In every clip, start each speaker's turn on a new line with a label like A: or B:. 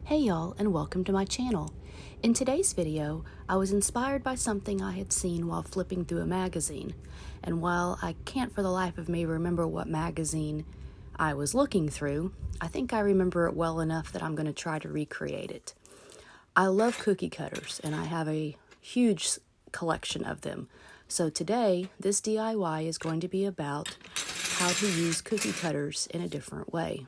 A: Hey y'all, and welcome to my channel. In today's video, I was inspired by something I had seen while flipping through a magazine, and while I can't for the life of me remember what magazine I was looking through, I think I remember it well enough that I'm going to try to recreate it. I love cookie cutters, and I have a huge collection of them. So today, this DIY is going to be about how to use cookie cutters in a different way.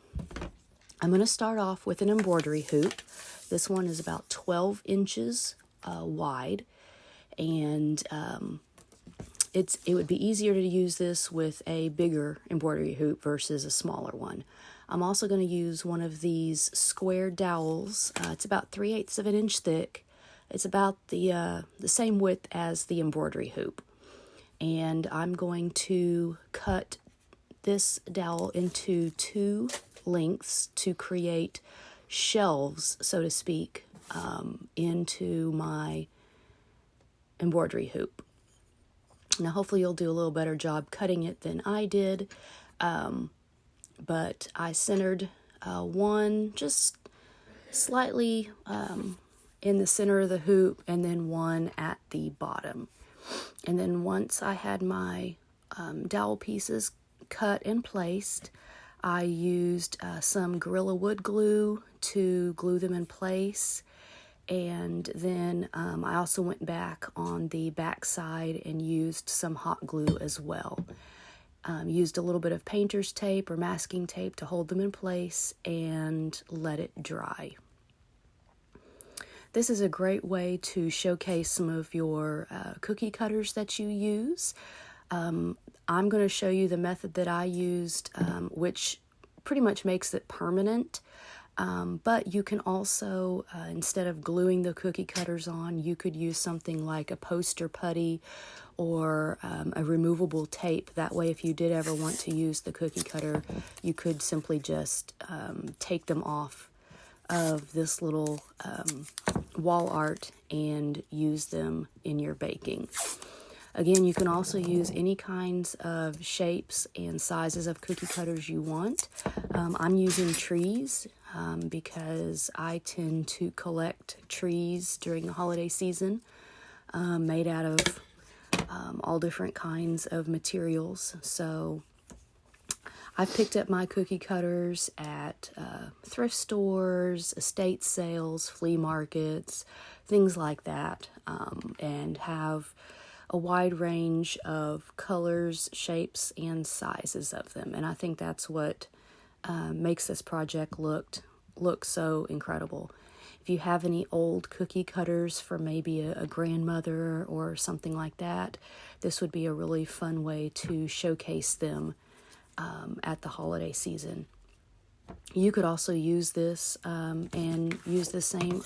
A: I'm going to start off with an embroidery hoop. This one is about 12 inches wide, and it would be easier to use this with a bigger embroidery hoop versus a smaller one. I'm also going to use one of these square dowels. It's about 3/8 of an inch thick. It's about the same width as the embroidery hoop. And I'm going to cut this dowel into two lengths to create shelves, so to speak, into my embroidery hoop. Now, hopefully you'll do a little better job cutting it than I did, but I centered one just slightly in the center of the hoop, and then one at the bottom. And then once I had my dowel pieces cut and placed, I used some Gorilla Wood glue to glue them in place, and then I also went back on the back side and used some hot glue as well. Used a little bit of painter's tape or masking tape to hold them in place and let it dry. This is a great way to showcase some of your cookie cutters that you use. I'm going to show you the method that I used, which pretty much makes it permanent. But you can also, instead of gluing the cookie cutters on, you could use something like a poster putty or a removable tape. That way, if you did ever want to use the cookie cutter, you could simply just take them off of this little wall art and use them in your baking. Again, you can also use any kinds of shapes and sizes of cookie cutters you want. I'm using trees because I tend to collect trees during the holiday season, made out of all different kinds of materials. So I've picked up my cookie cutters at thrift stores, estate sales, flea markets, things like that, and have a wide range of colors, shapes, and sizes of them. And I think that's what makes this project look so incredible. If you have any old cookie cutters for maybe a grandmother or something like that, this would be a really fun way to showcase them at the holiday season. You could also use this and use the same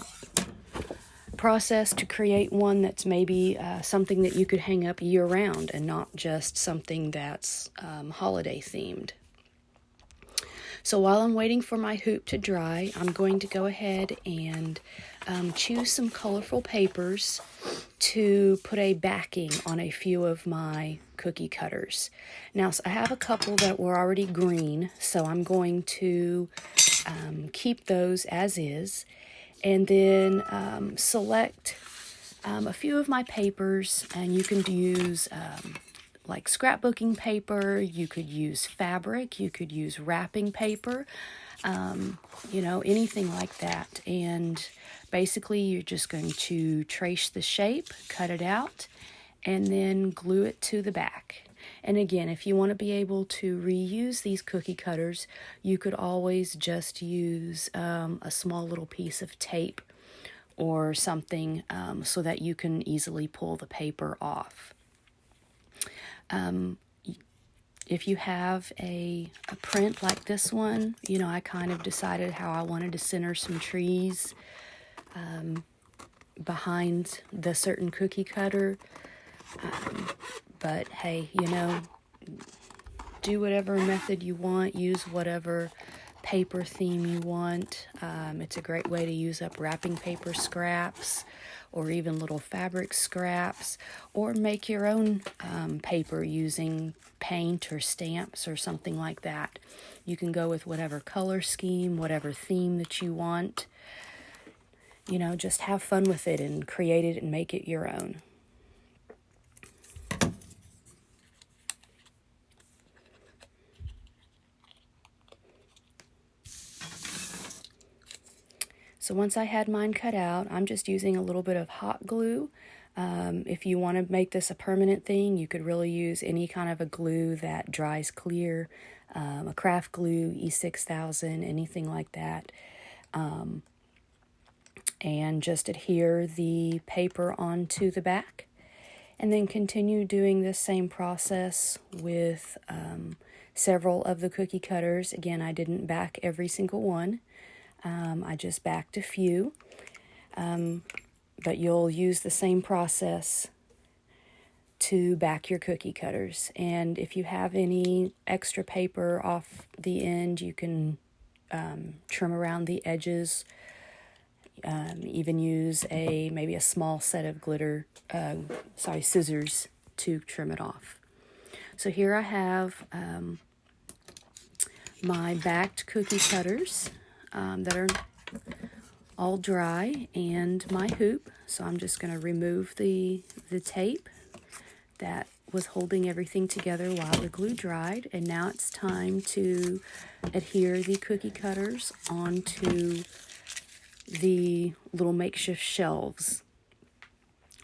A: process to create one that's maybe something that you could hang up year-round and not just something that's holiday themed. So while I'm waiting for my hoop to dry, I'm going to go ahead and choose some colorful papers to put a backing on a few of my cookie cutters. Now, I have a couple that were already green, so I'm going to keep those as is, and then select a few of my papers, and you can use like scrapbooking paper, you could use fabric, you could use wrapping paper, anything like that. And basically you're just going to trace the shape, cut it out, and then glue it to the back. And again, if you want to be able to reuse these cookie cutters, you could always just use a small little piece of tape or something so that you can easily pull the paper off. If you have a print like this one, I kind of decided how I wanted to center some trees behind the certain cookie cutter. But hey, do whatever method you want, use whatever paper theme you want. It's a great way to use up wrapping paper scraps or even little fabric scraps, or make your own paper using paint or stamps or something like that. You can go with whatever color scheme, whatever theme that you want. you know, just have fun with it and create it and make it your own. So once I had mine cut out, I'm just using a little bit of hot glue. If you want to make this a permanent thing, you could really use any kind of a glue that dries clear, a craft glue, E6000, anything like that. And just adhere the paper onto the back. And then continue doing this same process with several of the cookie cutters. Again, I didn't back every single one. I just backed a few. But you'll use the same process to back your cookie cutters. And if you have any extra paper off the end, you can trim around the edges. Even use maybe a small set of scissors to trim it off. So here I have my backed cookie cutters that are all dry, and my hoop. So I'm just going to remove the tape that was holding everything together while the glue dried. And now it's time to adhere the cookie cutters onto the little makeshift shelves.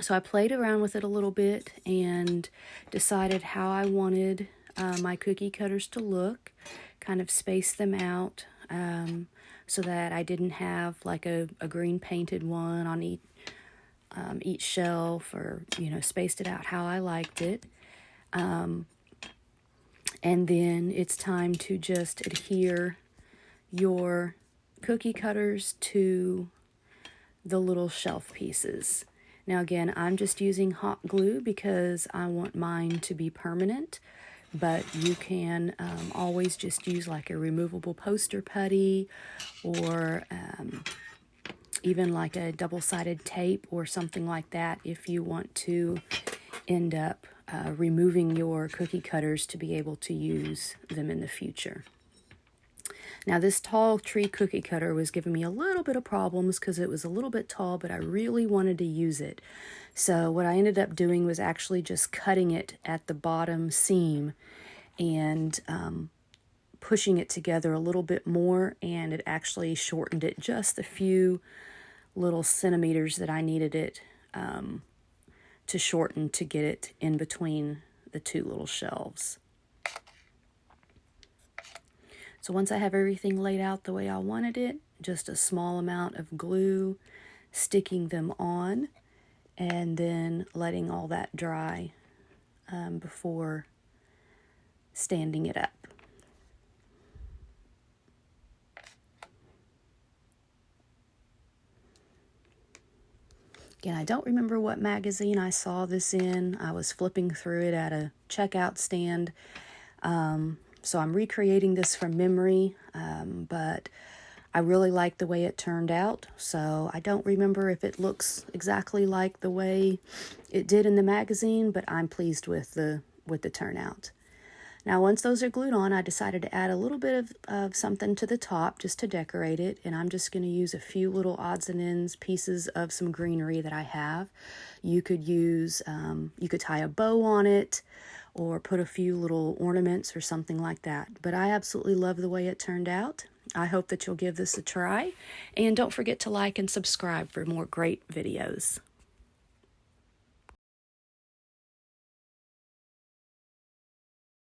A: So I played around with it a little bit and decided how I wanted my cookie cutters to look, kind of spaced them out so that I didn't have like a green painted one on each shelf, or, you know, spaced it out how I liked it. And then it's time to just adhere your cookie cutters to the little shelf pieces. Now again, I'm just using hot glue because I want mine to be permanent, but you can always just use like a removable poster putty, or even like a double-sided tape or something like that if you want to end up removing your cookie cutters to be able to use them in the future. Now this tall tree cookie cutter was giving me a little bit of problems because it was a little bit tall, but I really wanted to use it. So what I ended up doing was actually just cutting it at the bottom seam and pushing it together a little bit more, and it actually shortened it just a few little centimeters that I needed it to shorten to get it in between the two little shelves. So once I have everything laid out the way I wanted it, just a small amount of glue, sticking them on, and then letting all that dry before standing it up. Again, I don't remember what magazine I saw this in. I was flipping through it at a checkout stand. So I'm recreating this from memory, but I really like the way it turned out. So I don't remember if it looks exactly like the way it did in the magazine, but I'm pleased with the turnout. Now, once those are glued on, I decided to add a little bit of something to the top just to decorate it. And I'm just going to use a few little odds and ends pieces of some greenery that I have. You could use, you could tie a bow on it, or put a few little ornaments or something like that. But I absolutely love the way it turned out. I hope that you'll give this a try. And don't forget to like and subscribe for more great videos.